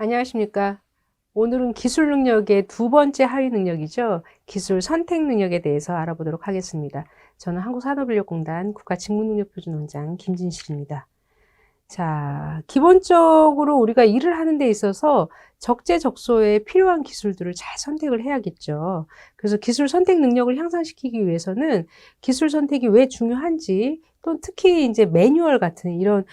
안녕하십니까. 오늘은 기술 능력의 두 번째 하위 능력이죠. 기술 선택 능력에 대해서 알아보도록 하겠습니다. 저는 한국산업인력공단 국가직무능력표준원장 김진실입니다. 자, 기본적으로 우리가 일을 하는 데 있어서 적재적소에 필요한 기술들을 잘 선택을 해야겠죠. 그래서 기술 선택 능력을 향상시키기 위해서는 기술 선택이 왜 중요한지, 또 특히 이제 매뉴얼 같은 이런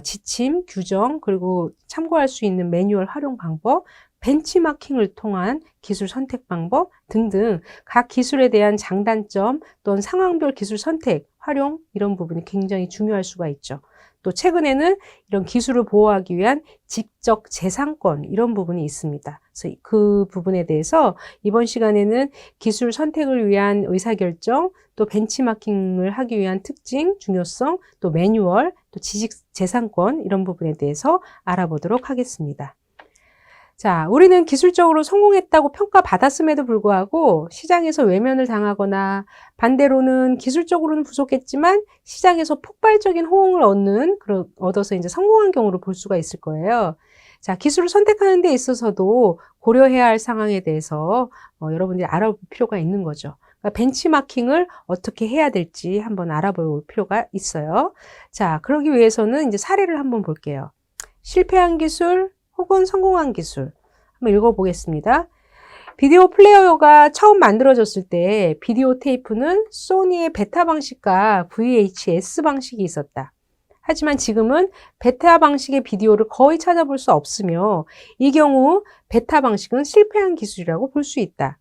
지침, 규정, 그리고 참고할 수 있는 매뉴얼 활용 방법, 벤치마킹을 통한 기술 선택 방법 등등 각 기술에 대한 장단점 또는 상황별 기술 선택, 활용 이런 부분이 굉장히 중요할 수가 있죠. 또 최근에는 이런 기술을 보호하기 위한 지적 재산권 이런 부분이 있습니다. 그래서 그 부분에 대해서 이번 시간에는 기술 선택을 위한 의사결정, 또 벤치마킹을 하기 위한 특징, 중요성, 또 매뉴얼, 또 지식 재산권 이런 부분에 대해서 알아보도록 하겠습니다. 자, 우리는 기술적으로 성공했다고 평가받았음에도 불구하고 시장에서 외면을 당하거나 반대로는 기술적으로는 부족했지만 시장에서 폭발적인 호응을 얻어서 이제 성공한 경우를 볼 수가 있을 거예요. 자, 기술을 선택하는 데 있어서도 고려해야 할 상황에 대해서 여러분들이 알아볼 필요가 있는 거죠. 그러니까 벤치마킹을 어떻게 해야 될지 한번 알아볼 필요가 있어요. 자, 그러기 위해서는 이제 사례를 한번 볼게요. 실패한 기술, 혹은 성공한 기술. 한번 읽어보겠습니다. 비디오 플레이어가 처음 만들어졌을 때 비디오 테이프는 소니의 베타 방식과 VHS 방식이 있었다. 하지만 지금은 베타 방식의 비디오를 거의 찾아볼 수 없으며 이 경우 베타 방식은 실패한 기술이라고 볼 수 있다.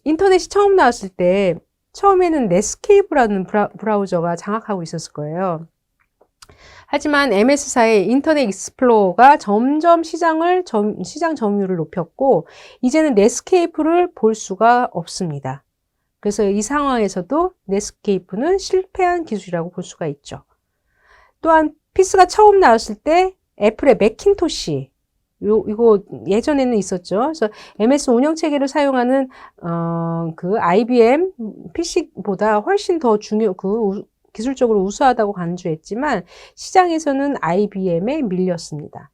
인터넷이 처음 나왔을 때 처음에는 넷스케이프라는 브라우저가 장악하고 있었을 거예요. 하지만 MS사의 인터넷 익스플로러가 점점 시장 점유율을 높였고 이제는 넷스케이프를 볼 수가 없습니다. 그래서 이 상황에서도 넷스케이프는 실패한 기술이라고 볼 수가 있죠. 또한 피스가 처음 나왔을 때 애플의 맥킨토시 이거 예전에는 있었죠. 그래서 MS 운영체계를 사용하는 그 IBM PC보다 훨씬 더 기술적으로 우수하다고 간주했지만 시장에서는 IBM에 밀렸습니다.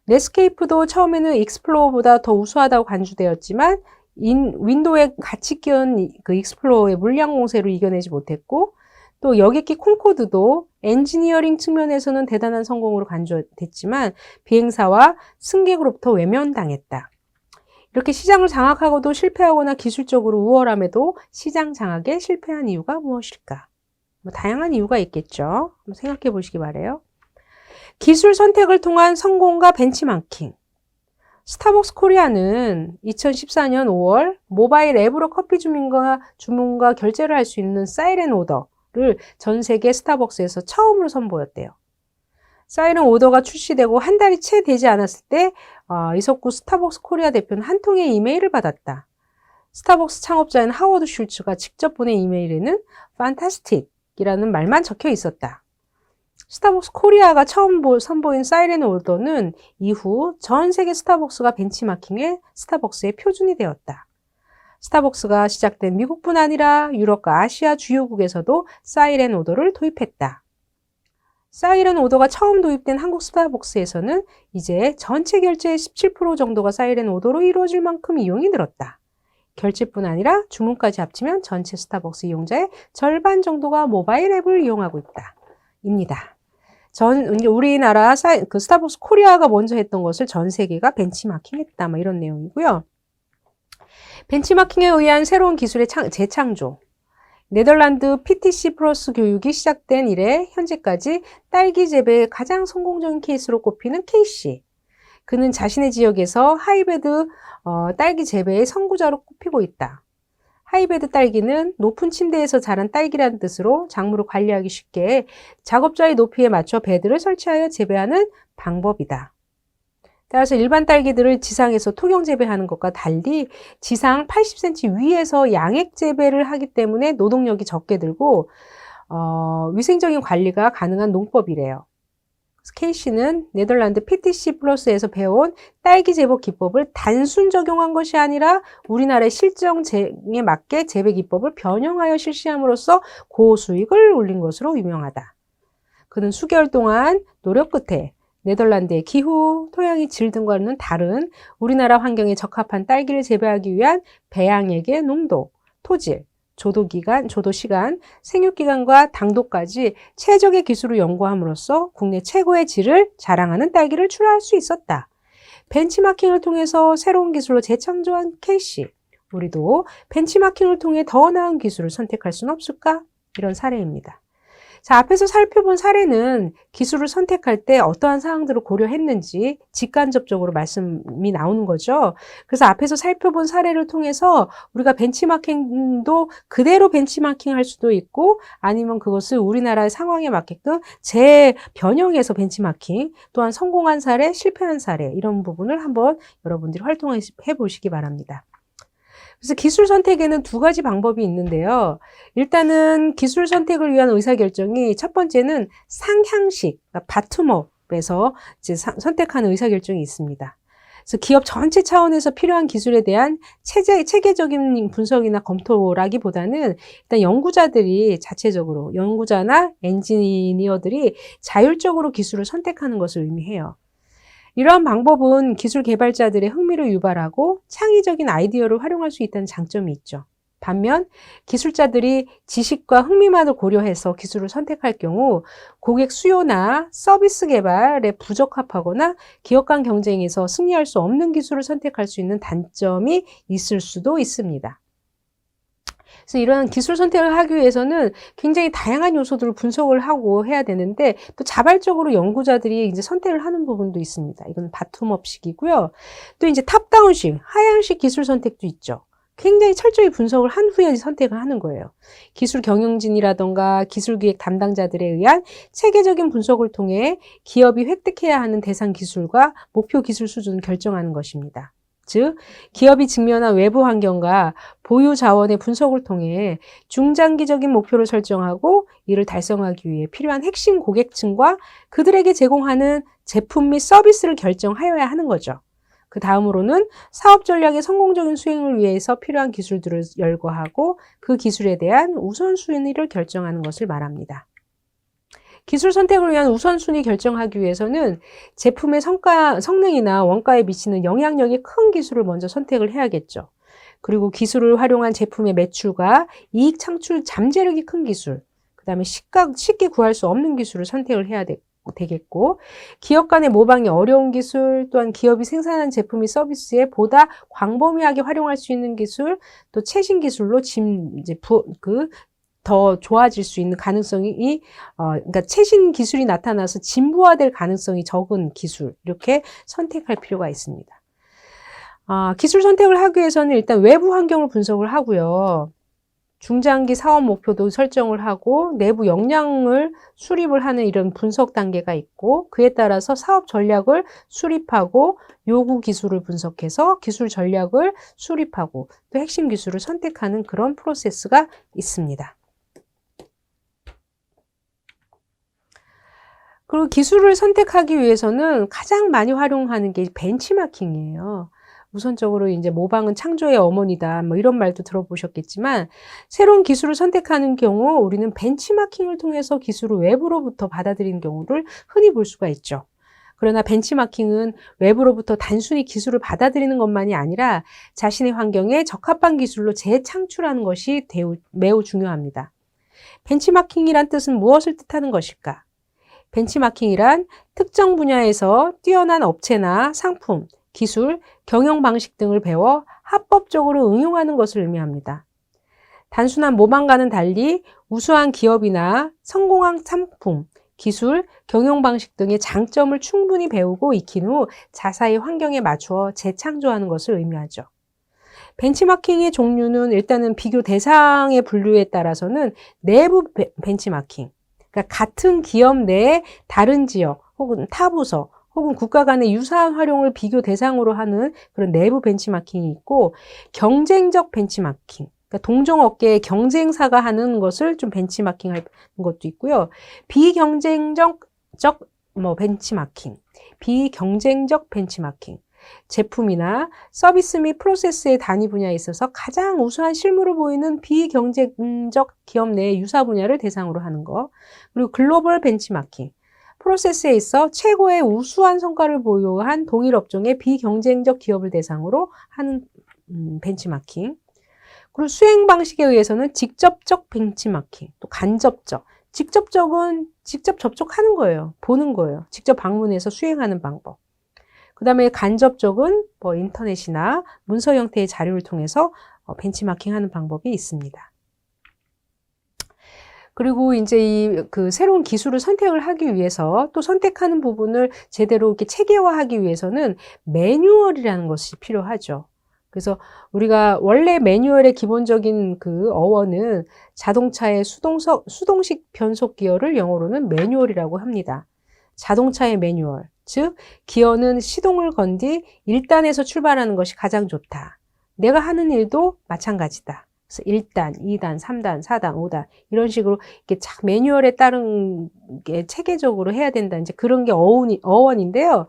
넷스케이프도 처음에는 익스플로러보다 더 우수하다고 간주되었지만 윈도우에 같이 끼운 그 익스플로러의 물량 공세로 이겨내지 못했고 또 여객기 콘코드도 엔지니어링 측면에서는 대단한 성공으로 간주됐지만 비행사와 승객으로부터 외면당했다. 이렇게 시장을 장악하고도 실패하거나 기술적으로 우월함에도 시장 장악에 실패한 이유가 무엇일까? 다양한 이유가 있겠죠. 한번 생각해 보시기 바라요. 기술 선택을 통한 성공과 벤치마킹. 스타벅스 코리아는 2014년 5월 모바일 앱으로 커피 주문과 결제를 할 수 있는 사이렌 오더를 전 세계 스타벅스에서 처음으로 선보였대요. 사이렌 오더가 출시되고 한 달이 채 되지 않았을 때 이석구 스타벅스 코리아 대표는 한 통의 이메일을 받았다. 스타벅스 창업자인 하워드 슐츠가 직접 보낸 이메일에는 fantastic 이라는 말만 적혀 있었다. 스타벅스 코리아가 처음 선보인 사이렌 오더는 이후 전 세계 스타벅스가 벤치마킹해 스타벅스의 표준이 되었다. 스타벅스가 시작된 미국뿐 아니라 유럽과 아시아 주요국에서도 사이렌 오더를 도입했다. 사이렌 오더가 처음 도입된 한국 스타벅스에서는 이제 전체 결제의 17% 정도가 사이렌 오더로 이루어질 만큼 이용이 늘었다. 결제뿐 아니라 주문까지 합치면 전체 스타벅스 이용자의 절반 정도가 모바일 앱을 이용하고 있다. 입니다. 우리나라 스타벅스 코리아가 먼저 했던 것을 전 세계가 벤치마킹했다. 이런 내용이고요. 벤치마킹에 의한 새로운 기술의 재창조. 네덜란드 PTC 플러스 교육이 시작된 이래 현재까지 딸기 재배의 가장 성공적인 케이스로 꼽히는 K씨. 그는 자신의 지역에서 하이베드 딸기 재배의 선구자로 꼽히고 있다. 하이베드 딸기는 높은 침대에서 자란 딸기라는 뜻으로 작물을 관리하기 쉽게 작업자의 높이에 맞춰 베드를 설치하여 재배하는 방법이다. 따라서 일반 딸기들을 지상에서 토경 재배하는 것과 달리 지상 80cm 위에서 양액 재배를 하기 때문에 노동력이 적게 들고 위생적인 관리가 가능한 농법이래요. K씨는 네덜란드 PTC 플러스에서 배워온 딸기 재배 기법을 단순 적용한 것이 아니라 우리나라의 실정에 맞게 재배 기법을 변형하여 실시함으로써 고수익을 올린 것으로 유명하다. 그는 수개월 동안 노력 끝에 네덜란드의 기후, 토양의 질 등과는 다른 우리나라 환경에 적합한 딸기를 재배하기 위한 배양액의 농도, 토질, 조도기간, 조도시간, 생육기간과 당도까지 최적의 기술을 연구함으로써 국내 최고의 질을 자랑하는 딸기를 출하할 수 있었다. 벤치마킹을 통해서 새로운 기술로 재창조한 캐시. 우리도 벤치마킹을 통해 더 나은 기술을 선택할 수는 없을까? 이런 사례입니다. 자, 앞에서 살펴본 사례는 기술을 선택할 때 어떠한 사항들을 고려했는지 직간접적으로 말씀이 나오는 거죠. 그래서 앞에서 살펴본 사례를 통해서 우리가 벤치마킹도 그대로 벤치마킹 할 수도 있고 아니면 그것을 우리나라의 상황에 맞게끔 재변형해서 벤치마킹, 또한 성공한 사례, 실패한 사례 이런 부분을 한번 여러분들이 활동해 보시기 바랍니다. 그래서 기술 선택에는 두 가지 방법이 있는데요. 일단은 기술 선택을 위한 의사결정이 첫 번째는 상향식, 그러니까 바텀업에서 이제 선택하는 의사결정이 있습니다. 그래서 기업 전체 차원에서 필요한 기술에 대한 체계적인 분석이나 검토라기보다는 일단 연구자들이 자체적으로, 연구자나 엔지니어들이 자율적으로 기술을 선택하는 것을 의미해요. 이러한 방법은 기술 개발자들의 흥미를 유발하고 창의적인 아이디어를 활용할 수 있다는 장점이 있죠. 반면 기술자들이 지식과 흥미만을 고려해서 기술을 선택할 경우 고객 수요나 서비스 개발에 부적합하거나 기업 간 경쟁에서 승리할 수 없는 기술을 선택할 수 있는 단점이 있을 수도 있습니다. 그래서 이런 기술 선택을 하기 위해서는 굉장히 다양한 요소들을 분석을 하고 해야 되는데 또 자발적으로 연구자들이 이제 선택을 하는 부분도 있습니다. 이건 바텀업식이고요. 또 이제 탑다운식, 하향식 기술 선택도 있죠. 굉장히 철저히 분석을 한 후에 선택을 하는 거예요. 기술 경영진이라던가 기술기획 담당자들에 의한 체계적인 분석을 통해 기업이 획득해야 하는 대상 기술과 목표 기술 수준을 결정하는 것입니다. 즉, 기업이 직면한 외부 환경과 보유 자원의 분석을 통해 중장기적인 목표를 설정하고 이를 달성하기 위해 필요한 핵심 고객층과 그들에게 제공하는 제품 및 서비스를 결정하여야 하는 거죠. 그 다음으로는 사업 전략의 성공적인 수행을 위해서 필요한 기술들을 열거하고 그 기술에 대한 우선순위를 결정하는 것을 말합니다. 기술 선택을 위한 우선순위 결정하기 위해서는 제품의 성능이나 원가에 미치는 영향력이 큰 기술을 먼저 선택을 해야겠죠. 그리고 기술을 활용한 제품의 매출과 이익 창출 잠재력이 큰 기술, 그 다음에 쉽게 구할 수 없는 기술을 선택을 해야 되겠고, 기업 간의 모방이 어려운 기술, 또한 기업이 생산한 제품이 서비스에 보다 광범위하게 활용할 수 있는 기술, 또 최신 기술로 더 좋아질 수 있는 가능성이, 그러니까 최신 기술이 나타나서 진보화될 가능성이 적은 기술, 이렇게 선택할 필요가 있습니다. 기술 선택을 하기 위해서는 일단 외부 환경을 분석을 하고요. 중장기 사업 목표도 설정을 하고 내부 역량을 수립을 하는 이런 분석 단계가 있고 그에 따라서 사업 전략을 수립하고 요구 기술을 분석해서 기술 전략을 수립하고 또 핵심 기술을 선택하는 그런 프로세스가 있습니다. 그리고 기술을 선택하기 위해서는 가장 많이 활용하는 게 벤치마킹이에요. 우선적으로 이제 모방은 창조의 어머니다, 뭐 이런 말도 들어보셨겠지만, 새로운 기술을 선택하는 경우 우리는 벤치마킹을 통해서 기술을 외부로부터 받아들이는 경우를 흔히 볼 수가 있죠. 그러나 벤치마킹은 외부로부터 단순히 기술을 받아들이는 것만이 아니라 자신의 환경에 적합한 기술로 재창출하는 것이 매우 중요합니다. 벤치마킹이란 뜻은 무엇을 뜻하는 것일까? 벤치마킹이란 특정 분야에서 뛰어난 업체나 상품, 기술, 경영 방식 등을 배워 합법적으로 응용하는 것을 의미합니다. 단순한 모방과는 달리 우수한 기업이나 성공한 상품, 기술, 경영 방식 등의 장점을 충분히 배우고 익힌 후 자사의 환경에 맞추어 재창조하는 것을 의미하죠. 벤치마킹의 종류는 일단은 비교 대상의 분류에 따라서는 내부 벤치마킹, 그러니까 같은 기업 내에 다른 지역 혹은 타 부서 혹은 국가 간의 유사한 활용을 비교 대상으로 하는 그런 내부 벤치마킹이 있고 경쟁적 벤치마킹, 그러니까 동종업계의 경쟁사가 하는 것을 좀 벤치마킹하는 것도 있고요. 비경쟁적 벤치마킹, 제품이나 서비스 및 프로세스의 단위 분야에 있어서 가장 우수한 실무를 보이는 비경쟁적 기업 내의 유사 분야를 대상으로 하는 거. 그리고 글로벌 벤치마킹, 프로세스에 있어 최고의 우수한 성과를 보유한 동일 업종의 비경쟁적 기업을 대상으로 하는 벤치마킹. 그리고 수행 방식에 의해서는 직접적 벤치마킹, 또 간접적. 직접적은 직접 접촉하는 거예요. 보는 거예요. 직접 방문해서 수행하는 방법. 그 다음에 간접적은 뭐 인터넷이나 문서 형태의 자료를 통해서 벤치마킹 하는 방법이 있습니다. 그리고 이제 그 새로운 기술을 선택을 하기 위해서 또 선택하는 부분을 제대로 이렇게 체계화하기 위해서는 매뉴얼이라는 것이 필요하죠. 그래서 우리가 원래 매뉴얼의 기본적인 그 어원은 자동차의 수동식 변속 기어를 영어로는 매뉴얼이라고 합니다. 자동차의 매뉴얼, 즉 기어는 시동을 건 뒤 1단에서 출발하는 것이 가장 좋다. 내가 하는 일도 마찬가지다. 그래서 1단, 2단, 3단, 4단, 5단 이런 식으로 이렇게 착 매뉴얼에 따른 게 체계적으로 해야 된다. 이제 그런 게 어원인데요.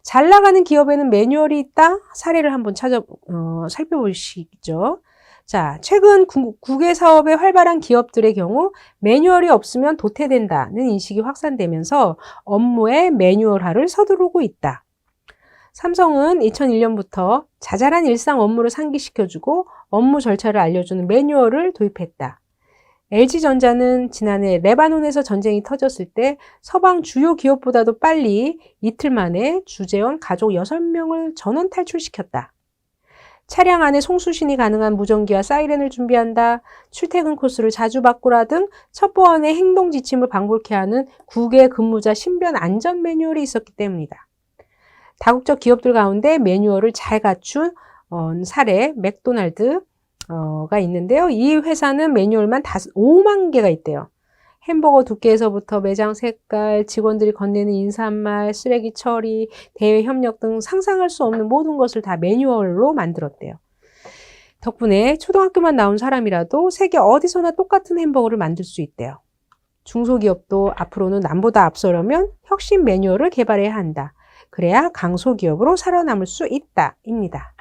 잘 나가는 기업에는 매뉴얼이 있다? 사례를 한번 살펴보시죠. 자, 최근 국외 사업에 활발한 기업들의 경우 매뉴얼이 없으면 도태된다는 인식이 확산되면서 업무의 매뉴얼화를 서두르고 있다. 삼성은 2001년부터 자잘한 일상 업무를 상기시켜주고 업무 절차를 알려주는 매뉴얼을 도입했다. LG전자는 지난해 레바논에서 전쟁이 터졌을 때 서방 주요 기업보다도 빨리 이틀 만에 주재원 가족 6명을 전원 탈출시켰다. 차량 안에 송수신이 가능한 무전기와 사이렌을 준비한다. 출퇴근 코스를 자주 바꾸라 등 첩보원의 행동 지침을 방불케 하는 국외 근무자 신변 안전 매뉴얼이 있었기 때문이다. 다국적 기업들 가운데 매뉴얼을 잘 갖춘 사례 맥도날드가 있는데요. 이 회사는 매뉴얼만 5만 개가 있대요. 햄버거 두께에서부터 매장 색깔, 직원들이 건네는 인사말, 쓰레기 처리, 대외 협력 등 상상할 수 없는 모든 것을 다 매뉴얼로 만들었대요. 덕분에 초등학교만 나온 사람이라도 세계 어디서나 똑같은 햄버거를 만들 수 있대요. 중소기업도 앞으로는 남보다 앞서려면 혁신 매뉴얼을 개발해야 한다. 그래야 강소기업으로 살아남을 수 있다. 입니다.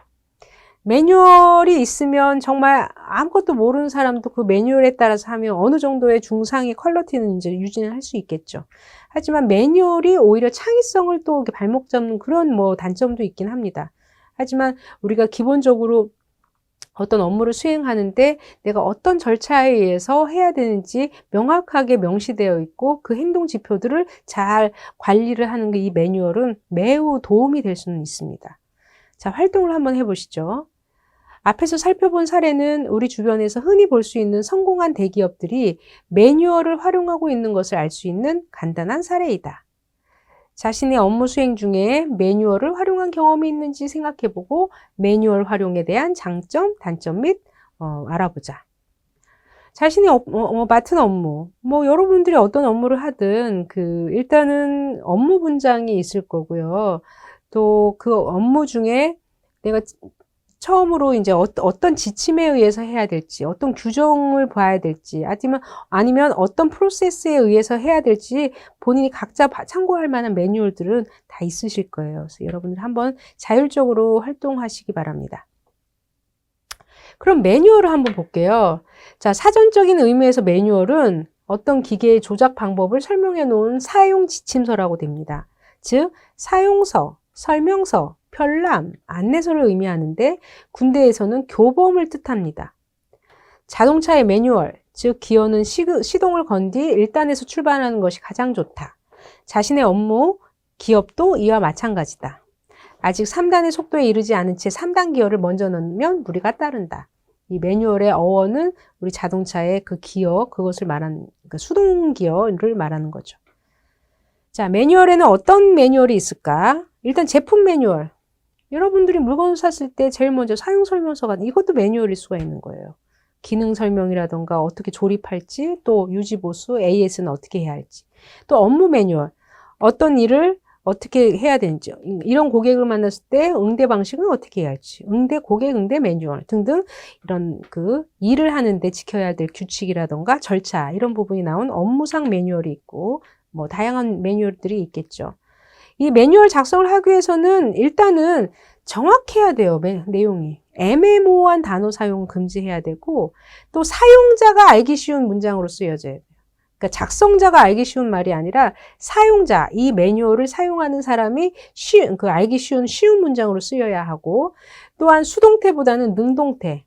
매뉴얼이 있으면 정말 아무것도 모르는 사람도 그 매뉴얼에 따라서 하면 어느 정도의 중상의 퀄리티는 이제 유지는 할 수 있겠죠. 하지만 매뉴얼이 오히려 창의성을 또 발목 잡는 그런 뭐 단점도 있긴 합니다. 하지만 우리가 기본적으로 어떤 업무를 수행하는데 내가 어떤 절차에 의해서 해야 되는지 명확하게 명시되어 있고 그 행동 지표들을 잘 관리를 하는 게 이 매뉴얼은 매우 도움이 될 수는 있습니다. 자, 활동을 한번 해보시죠. 앞에서 살펴본 사례는 우리 주변에서 흔히 볼 수 있는 성공한 대기업들이 매뉴얼을 활용하고 있는 것을 알 수 있는 간단한 사례이다. 자신의 업무 수행 중에 매뉴얼을 활용한 경험이 있는지 생각해보고 매뉴얼 활용에 대한 장점, 단점 및 알아보자. 자신이 맡은 업무, 뭐 여러분들이 어떤 업무를 하든 일단은 업무 분장이 있을 거고요. 또 그 업무 중에 내가 처음으로 이제 어떤 지침에 의해서 해야 될지, 어떤 규정을 봐야 될지, 아니면 어떤 프로세스에 의해서 해야 될지 본인이 각자 참고할 만한 매뉴얼들은 다 있으실 거예요. 그래서 여러분들 한번 자율적으로 활동하시기 바랍니다. 그럼 매뉴얼을 한번 볼게요. 자, 사전적인 의미에서 매뉴얼은 어떤 기계의 조작 방법을 설명해 놓은 사용 지침서라고 됩니다. 즉, 사용서, 설명서, 편람, 안내서를 의미하는데 군대에서는 교범을 뜻합니다. 자동차의 매뉴얼, 즉 기어는 시동을 건 뒤 1단에서 출발하는 것이 가장 좋다. 자신의 업무, 기업도 이와 마찬가지다. 아직 3단의 속도에 이르지 않은 채 3단 기어를 먼저 넣으면 무리가 따른다. 이 매뉴얼의 어원은 우리 자동차의 그 기어, 그것을 말하는, 수동 기어를 말하는 거죠. 자, 매뉴얼에는 어떤 매뉴얼이 있을까? 일단 제품 매뉴얼. 여러분들이 물건을 샀을 때 제일 먼저 사용 설명서가 이것도 매뉴얼일 수가 있는 거예요. 기능 설명이라던가 어떻게 조립할지, 또 유지 보수, AS는 어떻게 해야 할지. 또 업무 매뉴얼. 어떤 일을 어떻게 해야 되는지, 이런 고객을 만났을 때 응대 방식은 어떻게 해야 할지, 고객 응대 매뉴얼 등등 이런 일을 하는데 지켜야 될 규칙이라던가 절차 이런 부분이 나온 업무상 매뉴얼이 있고 뭐 다양한 매뉴얼들이 있겠죠. 이 매뉴얼 작성을 하기 위해서는 일단은 정확해야 돼요. 내용이. 애매모호한 단어 사용 금지해야 되고 또 사용자가 알기 쉬운 문장으로 쓰여져야 돼요. 그러니까 작성자가 알기 쉬운 말이 아니라 사용자, 이 매뉴얼을 사용하는 사람이 알기 쉬운 문장으로 쓰여야 하고, 또한 수동태보다는 능동태,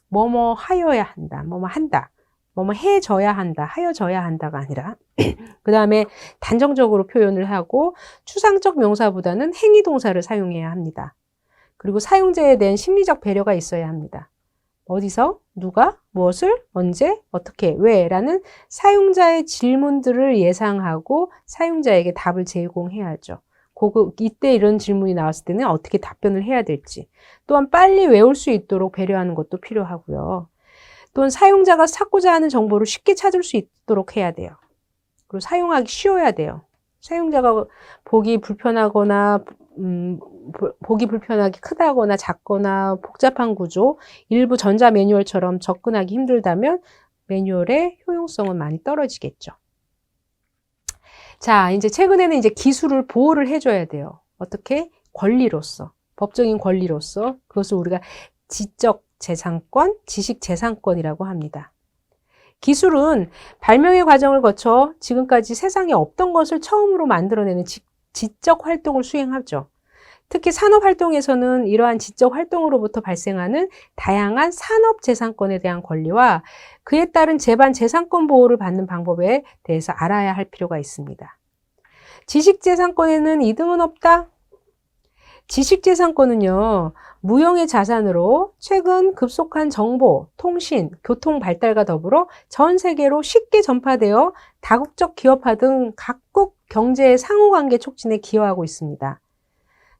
뭐뭐 하여야 한다, 뭐뭐 한다, 뭐뭐 해줘야 한다, 하여져야 한다가 아니라 그 다음에 단정적으로 표현을 하고 추상적 명사보다는 행위 동사를 사용해야 합니다. 그리고 사용자에 대한 심리적 배려가 있어야 합니다. 어디서, 누가, 무엇을, 언제, 어떻게, 왜 라는 사용자의 질문들을 예상하고 사용자에게 답을 제공해야죠. 이때 이런 질문이 나왔을 때는 어떻게 답변을 해야 될지, 또한 빨리 외울 수 있도록 배려하는 것도 필요하고요. 또한 사용자가 찾고자 하는 정보를 쉽게 찾을 수 있도록 해야 돼요. 그리고 사용하기 쉬워야 돼요. 사용자가 보기 불편하거나 보기 불편하게 크다거나 작거나 복잡한 구조, 일부 전자 매뉴얼처럼 접근하기 힘들다면 매뉴얼의 효용성은 많이 떨어지겠죠. 자, 이제 최근에는 이제 기술을 보호를 해줘야 돼요. 어떻게? 권리로서, 법적인 권리로서. 그것을 우리가 지적 재산권, 지식 재산권이라고 합니다. 기술은 발명의 과정을 거쳐 지금까지 세상에 없던 것을 처음으로 만들어내는 지적 활동을 수행하죠. 특히 산업활동에서는 이러한 지적 활동으로부터 발생하는 다양한 산업재산권에 대한 권리와 그에 따른 재반 재산권 보호를 받는 방법에 대해서 알아야 할 필요가 있습니다. 지식재산권에는 이등은 없다? 지식재산권은요, 무형의 자산으로 최근 급속한 정보, 통신, 교통 발달과 더불어 전 세계로 쉽게 전파되어 다국적 기업화 등 각국 경제의 상호관계 촉진에 기여하고 있습니다.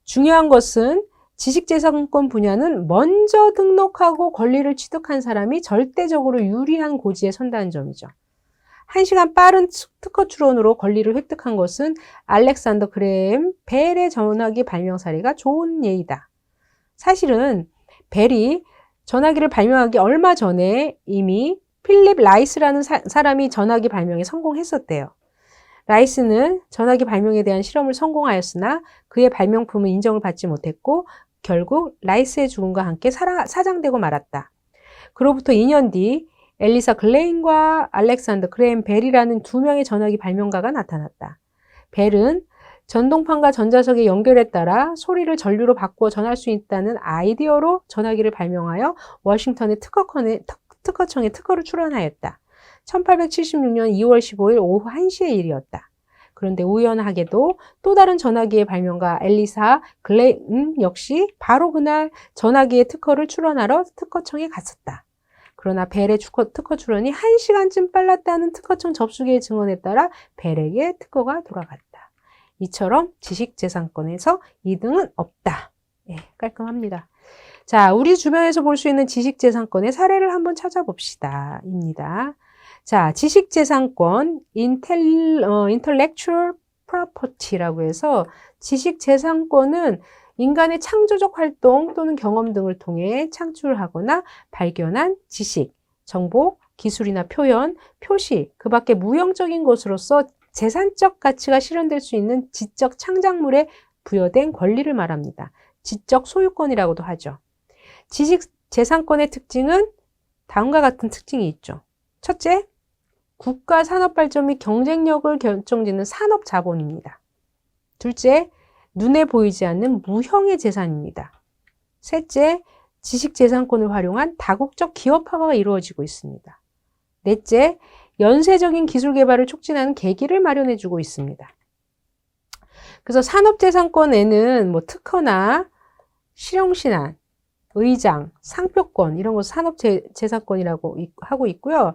중요한 것은 지식재산권 분야는 먼저 등록하고 권리를 취득한 사람이 절대적으로 유리한 고지에 선다는 점이죠. 1시간 빠른 특허 추론으로 권리를 획득한 것은 알렉산더 그레햄 벨의 전화기 발명 사례가 좋은 예이다. 사실은 벨이 전화기를 발명하기 얼마 전에 이미 필립 라이스라는 사람이 전화기 발명에 성공했었대요. 라이스는 전화기 발명에 대한 실험을 성공하였으나 그의 발명품은 인정을 받지 못했고 결국 라이스의 죽음과 함께 사장되고 말았다. 그로부터 2년 뒤 엘리사 글레인과 알렉산더 그레햄 벨이라는 두 명의 전화기 발명가가 나타났다. 벨은 전동판과 전자석의 연결에 따라 소리를 전류로 바꾸어 전할 수 있다는 아이디어로 전화기를 발명하여 워싱턴의 특허청에 특허를 출원하였다. 1876년 2월 15일 오후 1시의 일이었다. 그런데 우연하게도 또 다른 전화기의 발명가 엘리사 글레인 역시 바로 그날 전화기의 특허를 출원하러 특허청에 갔었다. 그러나 벨의 특허 출원이 1시간쯤 빨랐다는 특허청 접수기의 증언에 따라 벨에게 특허가 돌아갔다. 이처럼 지식재산권에서 2등은 없다. 예, 깔끔합니다. 자, 우리 주변에서 볼 수 있는 지식재산권의 사례를 한번 찾아봅시다. 입니다. 자, 지식재산권, intellectual property라고 해서 지식재산권은 인간의 창조적 활동 또는 경험 등을 통해 창출하거나 발견한 지식, 정보, 기술이나 표현, 표시, 그 밖에 무형적인 것으로서 재산적 가치가 실현될 수 있는 지적 창작물에 부여된 권리를 말합니다. 지적 소유권이라고도 하죠. 지식재산권의 특징은 다음과 같은 특징이 있죠. 첫째, 국가 산업 발전 및 경쟁력을 결정짓는 산업 자본입니다. 둘째, 눈에 보이지 않는 무형의 재산입니다. 셋째, 지식재산권을 활용한 다국적 기업화가 이루어지고 있습니다. 넷째, 연쇄적인 기술 개발을 촉진하는 계기를 마련해주고 있습니다. 그래서 산업재산권에는 뭐 특허나 실용신안, 의장, 상표권 이런 거 산업재산권이라고 하고 있고요.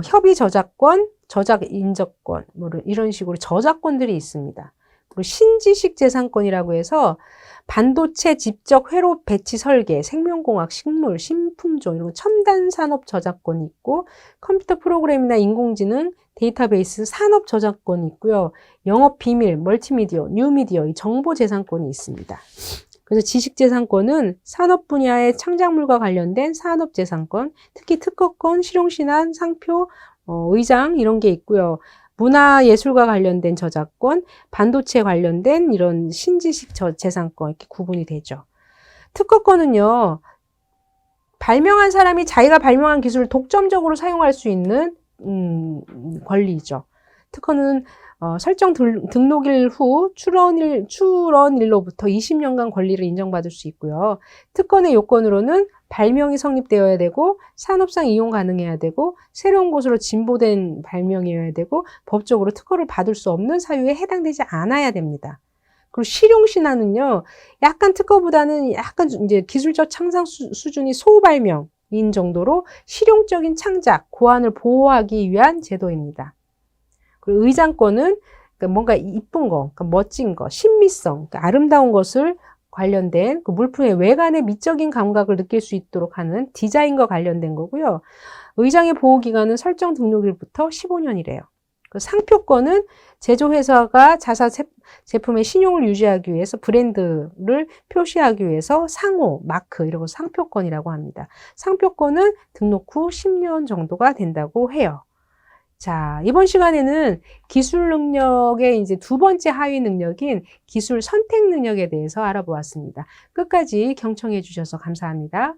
협의 저작권, 저작 인정권 뭐 이런 식으로 저작권들이 있습니다. 그리고 신지식 재산권이라고 해서 반도체 집적 회로 배치 설계, 생명공학, 식물, 신품종 이런 첨단 산업 저작권이 있고 컴퓨터 프로그램이나 인공지능, 데이터베이스 산업 저작권이 있고요. 영업 비밀, 멀티미디어, 뉴미디어 이 정보 재산권이 있습니다. 그래서 지식재산권은 산업 분야의 창작물과 관련된 산업재산권, 특히 특허권, 실용신안, 상표, 의장 이런 게 있고요. 문화예술과 관련된 저작권, 반도체 관련된 이런 신지식 재산권 이렇게 구분이 되죠. 특허권은요, 발명한 사람이 자기가 발명한 기술을 독점적으로 사용할 수 있는 권리죠. 특허는 설정 등록일 후 출원일로부터 20년간 권리를 인정받을 수 있고요. 특허의 요건으로는 발명이 성립되어야 되고 산업상 이용 가능해야 되고 새로운 것으로 진보된 발명이어야 되고 법적으로 특허를 받을 수 없는 사유에 해당되지 않아야 됩니다. 그리고 실용신화는요, 약간 특허보다는 약간 이제 기술적 창작 수준이 소발명인 정도로 실용적인 창작, 고안을 보호하기 위한 제도입니다. 그리고 의장권은 뭔가 이쁜 거, 멋진 거, 신미성, 아름다운 것을 관련된 그 물품의 외관의 미적인 감각을 느낄 수 있도록 하는 디자인과 관련된 거고요. 의장의 보호기간은 설정 등록일부터 15년이래요. 그 상표권은 제조회사가 자사 제품의 신용을 유지하기 위해서 브랜드를 표시하기 위해서 상호, 마크 이런 거 상표권이라고 합니다. 상표권은 등록 후 10년 정도가 된다고 해요. 자, 이번 시간에는 기술 능력의 이제 두 번째 하위 능력인 기술 선택 능력에 대해서 알아보았습니다. 끝까지 경청해 주셔서 감사합니다.